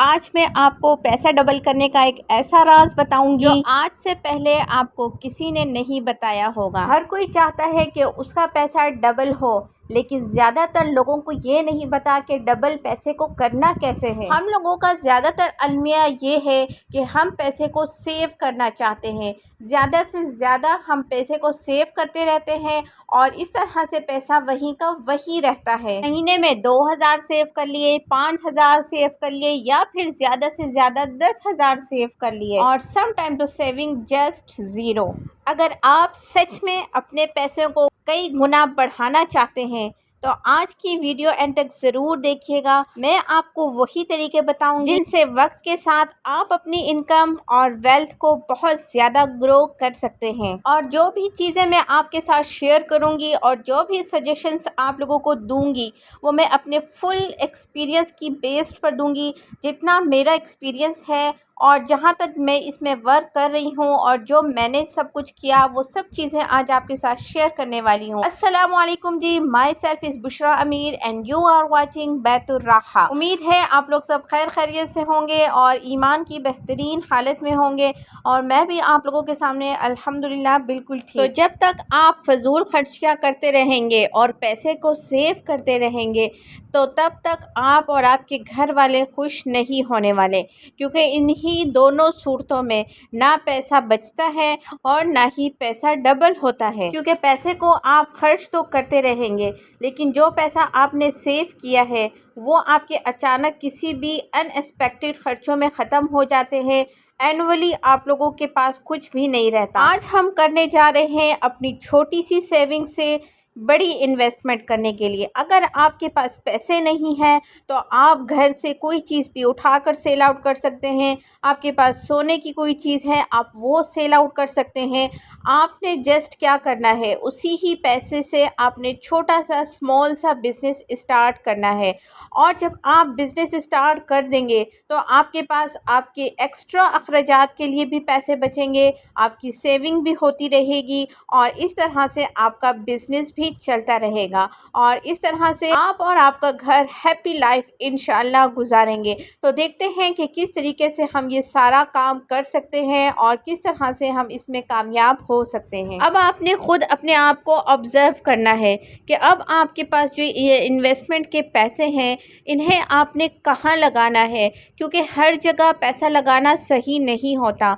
آج میں آپ کو پیسہ ڈبل کرنے کا ایک ایسا راز بتاؤں گی جو آج سے پہلے آپ کو کسی نے نہیں بتایا ہوگا۔ ہر کوئی چاہتا ہے کہ اس کا پیسہ ڈبل ہو، لیکن زیادہ تر لوگوں کو یہ نہیں پتا کہ ڈبل پیسے کو کرنا کیسے ہے۔ ہم لوگوں کا زیادہ تر المیہ یہ ہے کہ ہم پیسے کو سیو کرنا چاہتے ہیں، زیادہ سے زیادہ ہم پیسے کو سیو کرتے رہتے ہیں اور اس طرح سے پیسہ وہیں کا وہیں رہتا ہے۔ مہینے میں 2000 سیو کر لیے، 5000 سیو کر لیے یا پھر زیادہ سے زیادہ 10,000 سیو کر لیے اور سم ٹائم تو سیونگ جسٹ زیرو۔ اگر آپ سچ میں اپنے پیسوں کو کئی گنا بڑھانا چاہتے ہیں تو آج کی ویڈیو اینڈ تک ضرور دیکھیے گا۔ میں آپ کو وہی طریقے بتاؤں گی جن سے وقت کے ساتھ آپ اپنی انکم اور ویلتھ کو بہت زیادہ گرو کر سکتے ہیں، اور جو بھی چیزیں میں آپ کے ساتھ شیئر کروں گی اور جو بھی سجیشنز آپ لوگوں کو دوں گی وہ میں اپنے فل ایکسپیرینس کی بیسڈ پر دوں گی، جتنا میرا ایکسپیرینس ہے اور جہاں تک میں اس میں ورک کر رہی ہوں اور جو میں نے سب کچھ کیا وہ سب چیزیں آج آپ کے ساتھ شیئر کرنے والی ہوں۔ السلام علیکم جی، myself is Bushra Amir and you are watching بیت الراحہ۔ امید ہے آپ لوگ سب خیر خیریت سے ہوں گے اور ایمان کی بہترین حالت میں ہوں گے، اور میں بھی آپ لوگوں کے سامنے الحمدللہ بالکل ٹھیک۔ تو جب تک آپ فضول خرچیاں کرتے رہیں گے اور پیسے کو سیو کرتے رہیں گے تو تب تک آپ اور آپ کے گھر والے خوش نہیں ہونے والے، کیونکہ انہی دونوں صورتوں میں نہ پیسہ بچتا ہے اور نہ ہی پیسہ ڈبل ہوتا ہے، کیونکہ پیسے کو آپ خرچ تو کرتے رہیں گے لیکن جو پیسہ آپ نے سیو کیا ہے وہ آپ کے اچانک کسی بھی ان ایکسپیکٹڈ خرچوں میں ختم ہو جاتے ہیں۔ اینولی آپ لوگوں کے پاس کچھ بھی نہیں رہتا۔ آج ہم کرنے جا رہے ہیں اپنی چھوٹی سی سیونگ سے بڑی انویسٹمنٹ کرنے کے لیے۔ اگر آپ کے پاس پیسے نہیں ہیں تو آپ گھر سے کوئی چیز بھی اٹھا کر سیل آؤٹ کر سکتے ہیں، آپ کے پاس سونے کی کوئی چیز ہے آپ وہ سیل آؤٹ کر سکتے ہیں۔ آپ نے جسٹ کیا کرنا ہے، اسی ہی پیسے سے آپ نے چھوٹا سا اسمال سا بزنس اسٹارٹ کرنا ہے، اور جب آپ بزنس اسٹارٹ کر دیں گے تو آپ کے پاس آپ کے ایکسٹرا اخراجات کے لیے بھی پیسے بچیں گے، آپ کی سیونگ بھی ہوتی رہے گی اور اس طرح سے آپ کا بزنس بھی چلتا رہے گا، اور اس طرح سے آپ اور آپ کا گھر ہیپی لائف انشاءاللہ گزاریں گے۔ تو دیکھتے ہیں کہ کس طریقے سے ہم یہ سارا کام کر سکتے ہیں اور کس طرح سے ہم اس میں کامیاب ہو سکتے ہیں۔ اب آپ نے خود اپنے آپ کو آبزرو کرنا ہے کہ اب آپ کے پاس جو یہ انویسٹمنٹ کے پیسے ہیں انہیں آپ نے کہاں لگانا ہے، کیونکہ ہر جگہ پیسہ لگانا صحیح نہیں ہوتا۔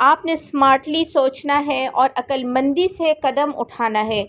آپ نے اسمارٹلی سوچنا ہے اور عقل مندی سے قدم اٹھانا ہے۔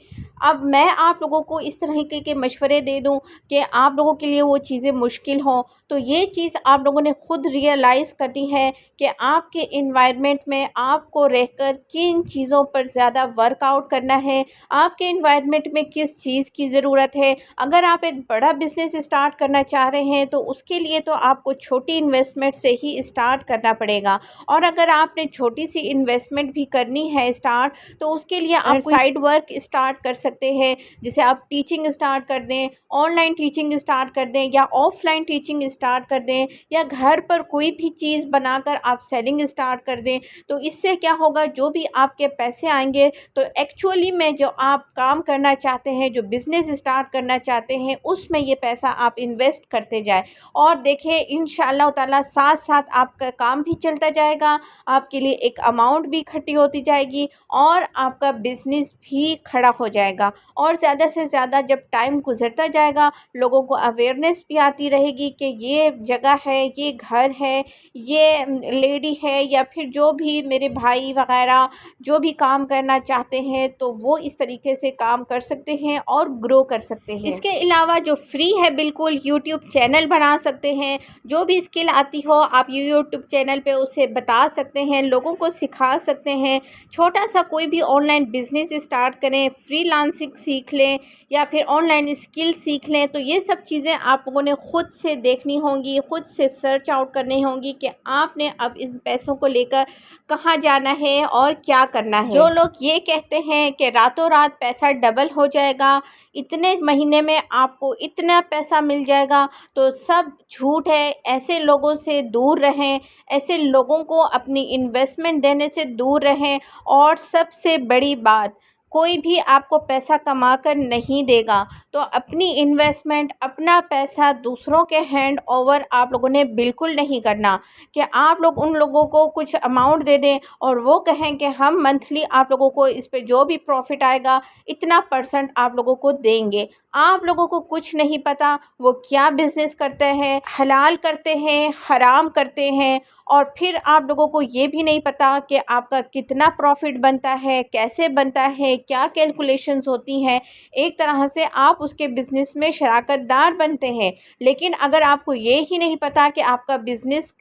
اب میں آپ لوگوں کو اس طریقے کے مشورے دے دوں کہ آپ لوگوں کے لیے وہ چیزیں مشکل ہوں تو یہ چیز آپ لوگوں نے خود ریئلائز کرنی ہے کہ آپ کے انوائرمنٹ میں آپ کو رہ کر کن چیزوں پر زیادہ ورک آؤٹ کرنا ہے، آپ کے انوائرمنٹ میں کس چیز کی ضرورت ہے۔ اگر آپ ایک بڑا بزنس اسٹارٹ کرنا چاہ رہے ہیں تو اس کے لیے تو آپ کو چھوٹی انویسٹمنٹ سے ہی اسٹارٹ کرنا پڑے گا، اور اگر آپ نے چھوٹی سی انویسٹمنٹ بھی کرنی ہے اسٹارٹ تو اس کے لیے آپ سائڈ ورک اسٹارٹ کر سکتے ہیں، جسے آپ ٹیچنگ اسٹارٹ کر دیں، آن لائن ٹیچنگ اسٹارٹ کر دیں یا آف لائن ٹیچنگ اسٹارٹ کر دیں، یا گھر پر کوئی بھی چیز بنا کر آپ سیلنگ اسٹارٹ کر دیں۔ تو اس سے کیا ہوگا، جو بھی آپ کے پیسے آئیں گے تو ایکچولی میں جو آپ کام کرنا چاہتے ہیں، جو بزنس اسٹارٹ کرنا چاہتے ہیں، اس میں یہ پیسہ آپ انویسٹ کرتے جائیں، اور دیکھیں انشاءاللہ تعالیٰ ساتھ ساتھ آپ کا کام بھی چلتا جائے گا، آپ کے لیے ایک اماؤنٹ بھی اکٹھی ہوتی جائے گی اور آپ کا بزنس بھی کھڑا ہو جائے گا، اور زیادہ سے زیادہ جب ٹائم گزرتا جائے گا لوگوں کو اویئرنیس بھی آتی رہے گی کہ یہ جگہ ہے، یہ گھر ہے، یہ لیڈی ہے، یا پھر جو بھی میرے بھائی وغیرہ جو بھی کام کرنا چاہتے ہیں تو وہ اس طریقے سے کام کر سکتے ہیں اور گرو کر سکتے ہیں۔ اس کے علاوہ جو فری ہے بالکل یوٹیوب چینل بنا سکتے ہیں، جو بھی اسکل آتی ہو آپ یوٹیوب چینل پہ اسے بتا سکتے ہیں، لوگوں کو سکھا سکتے ہیں۔ چھوٹا سا کوئی بھی آن لائن بزنس اسٹارٹ کریں، فری لانسنگ سیکھ لیں یا پھر آن لائن اسکل سیکھ لیں، تو یہ سب چیزیں آپ لوگوں نے خود سے دیکھنی ہوں گی، خود سے سرچ آؤٹ کرنی ہوں گی کہ آپ نے اب اس پیسوں کو لے کر کہاں جانا ہے اور کیا کرنا ہے۔ جو لوگ یہ کہتے ہیں کہ راتوں رات پیسہ ڈبل ہو جائے گا، اتنے مہینے میں آپ کو اتنا پیسہ مل جائے گا، تو سب جھوٹ ہے۔ ایسے لوگوں سے دور رہیں، ایسے لوگوں کو اپنی انویسٹمنٹ دینے سے دور رہیں، اور سب سے بڑی بات کوئی بھی آپ کو پیسہ کما کر نہیں دے گا۔ تو اپنی انویسٹمنٹ، اپنا پیسہ دوسروں کے ہینڈ اوور آپ لوگوں نے بالکل نہیں کرنا کہ آپ لوگ ان لوگوں کو کچھ اماؤنٹ دے دیں اور وہ کہیں کہ ہم منتھلی آپ لوگوں کو اس پہ جو بھی پروفٹ آئے گا اتنا پرسنٹ آپ لوگوں کو دیں گے۔ آپ لوگوں کو کچھ نہیں پتہ وہ کیا بزنس کرتے ہیں، حلال کرتے ہیں، حرام کرتے ہیں، اور پھر آپ لوگوں کو یہ بھی نہیں پتہ کہ آپ کا کتنا پروفٹ بنتا ہے، کیسے بنتا ہے، کیا کیلکولیشنز ہوتی ہیں۔ ایک طرح سے آپ اس کے بزنس میں شراکت دار بنتے ہیں، لیکن اگر آپ کو یہ ہی نہیں پتہ کہ آپ کا بزنس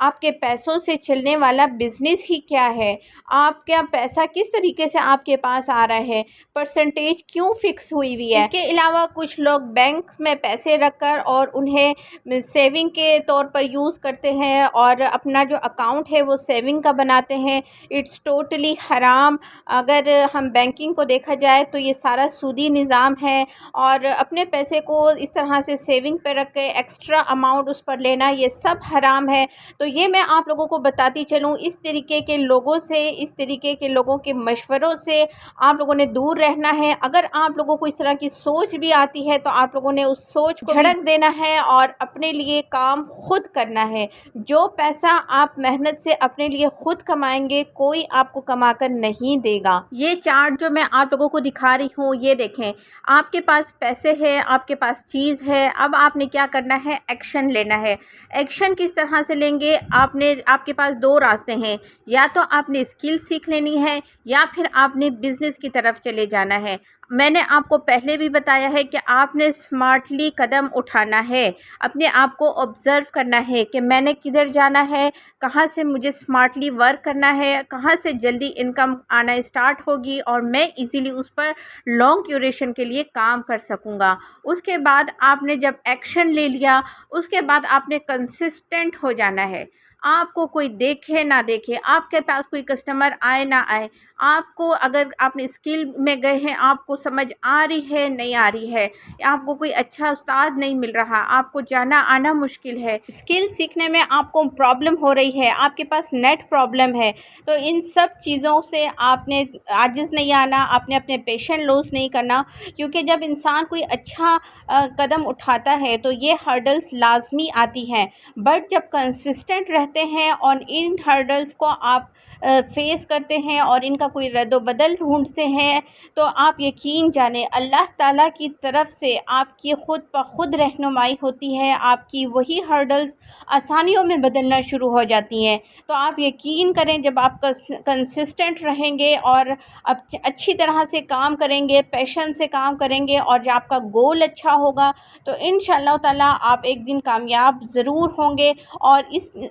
آپ کے پیسوں سے چلنے والا بزنس ہی کیا ہے، آپ کا پیسہ کس طریقے سے آپ کے پاس آ رہا ہے، پرسنٹیج کیوں فکس ہوئی ہے۔ اس کے علاوہ کچھ لوگ بینکس میں پیسے رکھ کر اور انہیں سیونگ کے طور پر یوز کرتے ہیں اور اپنا جو اکاؤنٹ ہے وہ سیونگ کا بناتے ہیں۔ اٹس ٹوٹلی حرام۔ اگر ہم بینکنگ کو دیکھا جائے تو یہ سارا سودی نظام ہے، اور اپنے پیسے کو اس طرح سے سیونگ پہ رکھ کے ایکسٹرا اماؤنٹ اس پر لینا یہ سب حرام ہے۔ تو یہ میں آپ لوگوں کو بتاتی چلوں، اس طریقے کے لوگوں سے، اس طریقے کے لوگوں کے مشوروں سے آپ لوگوں نے دور رہنا ہے۔ اگر آپ لوگوں کو اس طرح کی سوچ بھی آتی ہے تو آپ لوگوں نے اس سوچ کو جھڑک دینا ہے اور اپنے لیے کام خود کرنا ہے۔ جو پیسہ آپ محنت سے اپنے لیے خود کمائیں گے کوئی آپ کو کما کر نہیں دے گا۔ یہ چارٹ جو میں آپ لوگوں کو دکھا رہی ہوں یہ دیکھیں، آپ کے پاس پیسے ہے، آپ کے پاس چیز ہے، اب آپ نے کیا کرنا ہے، ایکشن لینا ہے۔ ایکشن کس طرح سے لیں گے؟ آپ کے پاس دو راستے ہیں، یا تو آپ نے اسکل سیکھ لینی ہے یا پھر آپ نے بزنس کی طرف چلے جانا ہے۔ میں نے آپ کو پہلے بھی بتایا ہے کہ آپ نے سمارٹلی قدم اٹھانا ہے، اپنے آپ کو آبزرو کرنا ہے کہ میں نے کدھر جانا ہے، کہاں سے مجھے سمارٹلی ورک کرنا ہے، کہاں سے جلدی انکم آنا اسٹارٹ ہوگی اور میں ایزیلی اس پر لانگ ڈیوریشن کے لیے کام کر سکوں گا۔ اس کے بعد آپ نے جب ایکشن لے لیا اس کے بعد آپ نے کنسسٹنٹ ہو جانا ہے۔ آپ کو کوئی دیکھے نہ دیکھے، آپ کے پاس کوئی کسٹمر آئے نہ آئے، آپ کو اگر آپ نے اسکل میں گئے ہیں، آپ کو سمجھ آ رہی ہے نہیں آ رہی ہے، آپ کو کوئی اچھا استاد نہیں مل رہا، آپ کو جانا آنا مشکل ہے، اسکل سیکھنے میں آپ کو پرابلم ہو رہی ہے، آپ کے پاس نیٹ پرابلم ہے، تو ان سب چیزوں سے آپ نے عاجز نہیں آنا، آپ نے اپنے پیشنٹ لوز نہیں کرنا، کیونکہ جب انسان کوئی اچھا قدم اٹھاتا ہے تو یہ ہرڈلز لازمی آتی ہیں، بٹ جب کنسسٹنٹ رہتے ہیں اور ان ہرڈلز کو آپ فیس کرتے ہیں اور ان کا کوئی رد و بدل ڈھونڈتے ہیں تو آپ یقین جانیں اللہ تعالیٰ کی طرف سے آپ کی خود بخود رہنمائی ہوتی ہے، آپ کی وہی ہرڈلز آسانیوں میں بدلنا شروع ہو جاتی ہیں۔ تو آپ یقین کریں جب آپ کنسسٹنٹ رہیں گے اور اچھی طرح سے کام کریں گے، پیشن سے کام کریں گے اور جب آپ کا گول اچھا ہوگا تو انشاءاللہ تعالیٰ آپ ایک دن کامیاب ضرور ہوں گے۔ اور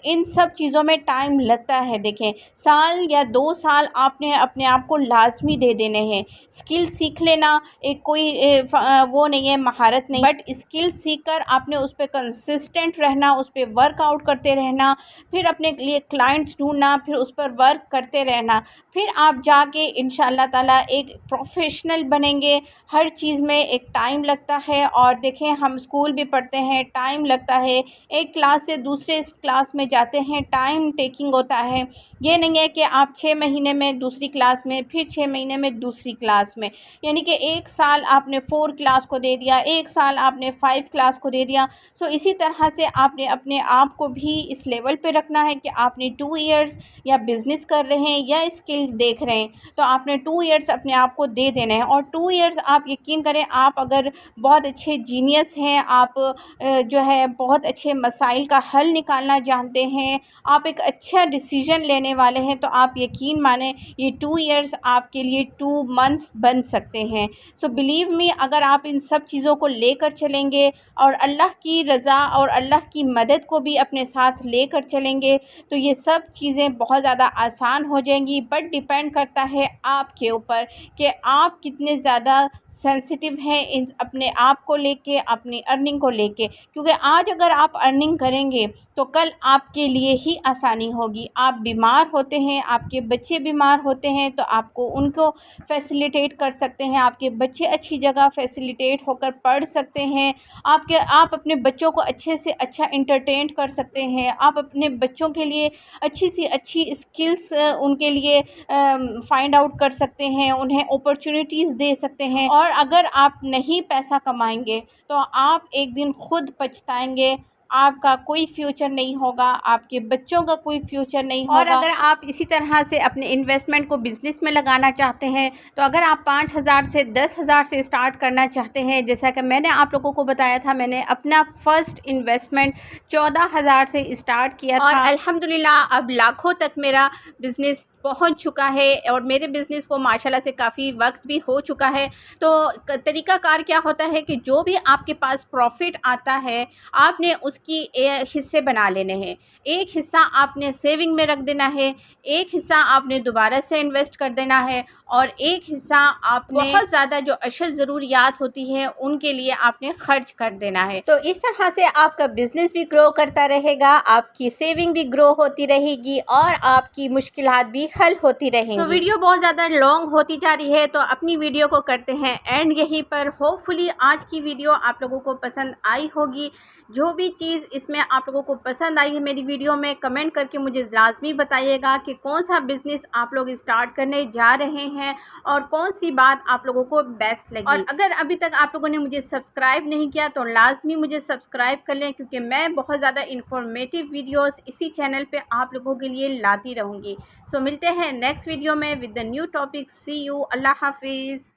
ان سب چیزوں میں ٹائم لگتا ہے، دیکھیں سال یا 2 سال آپ نے اپنے آپ کو لازمی دے دینے ہیں۔ اسکل سیکھ لینا ایک کوئی وہ نہیں ہے، مہارت نہیں، بٹ اسکل سیکھ کر آپ نے اس پہ کنسسٹنٹ رہنا، اس پہ ورک آؤٹ کرتے رہنا، پھر اپنے لیے کلائنٹس ڈھونڈنا، پھر اس پر ورک کرتے رہنا، پھر آپ جا کے انشاءاللہ تعالیٰ ایک پروفیشنل بنیں گے۔ ہر چیز میں ایک ٹائم لگتا ہے، اور دیکھیں ہم اسکول بھی پڑھتے ہیں، ٹائم لگتا ہے، ایک کلاس سے دوسرے کلاس میں جاتے ہیں، ٹائم ٹیکنگ ہوتا ہے۔ یہ نہیں ہے کہ آپ 6 مہینے میں دوسری کلاس میں، پھر 6 مہینے میں دوسری کلاس میں، یعنی کہ 1 سال آپ نے 4 کلاس کو دے دیا، 1 سال آپ نے 5 کلاس کو دے دیا۔ سو اسی طرح سے آپ نے اپنے آپ کو بھی اس لیول پہ رکھنا ہے کہ آپ نے 2 ایئرز یا بزنس کر رہے ہیں یا اسکل دیکھ رہے ہیں تو آپ نے 2 ایئرز اپنے آپ کو دے دینے ہیں، اور 2 ایئرز آپ یقین کریں آپ اگر بہت اچھے جینیس ہیں، آپ جو ہے بہت اچھے مسائل کا حل نکالنا جانتے ہیں، آپ ایک اچھا ڈیسیژن لینے والے ہیں، تو آپ یقین مانیں یہ 2 ایئرز آپ کے لیے 2 منتھس بن سکتے ہیں۔ سو بلیو می، اگر آپ ان سب چیزوں کو لے کر چلیں گے اور اللہ کی رضا اور اللہ کی مدد کو بھی اپنے ساتھ لے کر چلیں گے تو یہ سب چیزیں بہت زیادہ آسان ہو جائیں گی، بٹ ڈیپینڈ کرتا ہے آپ کے اوپر کہ آپ کتنے زیادہ سینسٹیو ہیں اپنے آپ کو لے کے، اپنی ارننگ کو لے کے، کیونکہ آج اگر آپ ارننگ کریں گے تو کل آپ کے لیے ہی آسانی ہوگی۔ آپ بیمار ہوتے ہیں، آپ کے بچے بیمار ہوتے ہیں تو آپ کو ان کو فیسیلیٹیٹ کر سکتے ہیں، آپ کے بچے اچھی جگہ فیسیلیٹیٹ ہو کر پڑھ سکتے ہیں، آپ اپنے بچوں کو اچھے سے اچھا انٹرٹین کر سکتے ہیں، آپ اپنے بچوں کے لیے اچھی سی اچھی اسکلس ان کے لیے فائنڈ آؤٹ کر سکتے ہیں، انہیں اپرچونیٹیز دے سکتے ہیں۔ اور اگر آپ نہیں پیسہ کمائیں گے تو آپ ایک دن خود پچھتائیں گے، آپ کا کوئی فیوچر نہیں ہوگا، آپ کے بچوں کا کوئی فیوچر نہیں ہوگا۔ اور اگر آپ اسی طرح سے اپنے انویسٹمنٹ کو بزنس میں لگانا چاہتے ہیں تو اگر آپ 5,000 سے 10,000 سے اسٹارٹ کرنا چاہتے ہیں، جیسا کہ میں نے آپ لوگوں کو بتایا تھا، میں نے اپنا فرسٹ انویسٹمنٹ 14,000 سے اسٹارٹ کیا تھا، اور الحمدللہ اب لاکھوں تک میرا بزنس پہنچ چکا ہے، اور میرے بزنس کو ماشاءاللہ سے کافی وقت بھی ہو چکا ہے۔ تو طریقہ کار کیا ہوتا ہے کہ جو بھی آپ کے پاس پروفٹ آتا ہے، آپ نے اس کی حصے بنا لینے ہیں۔ ایک حصہ آپ نے سیونگ میں رکھ دینا ہے، ایک حصہ آپ نے دوبارہ سے انویسٹ کر دینا ہے، اور ایک حصہ آپ نے بہت زیادہ جو اشد ضروریات ہوتی ہیں ان کے لیے آپ نے خرچ کر دینا ہے۔ تو اس طرح سے آپ کا بزنس بھی گرو کرتا رہے گا، آپ کی سیونگ بھی گرو ہوتی رہے گی، اور آپ کی مشکلات بھی حل ہوتی رہیں گی۔ تو ویڈیو بہت زیادہ لانگ ہوتی جا رہی ہے تو اپنی ویڈیو کو کرتے ہیں اینڈ یہیں پر۔ ہوپ فلی آج کی ویڈیو آپ لوگوں کو پسند آئی ہوگی۔ جو بھی چیز اس میں آپ لوگوں کو پسند آئی ہے میری ویڈیو میں، کمنٹ کر کے مجھے لازمی بتائیے گا کہ کون سا بزنس آپ لوگ اسٹارٹ کرنے جا رہے ہیں اور کون سی بات آپ لوگوں کو بیسٹ لگی۔ اور اگر ابھی تک آپ لوگوں نے مجھے سبسکرائب نہیں کیا تو لازمی مجھے سبسکرائب کر لیں، کیونکہ میں بہت زیادہ انفارمیٹیو ویڈیوز اسی چینل پہ آپ لوگوں کے لیے لاتی رہوں گی۔ سو ملتے ہیں نیکسٹ ویڈیو میں with the new topic. See you, اللہ حافظ۔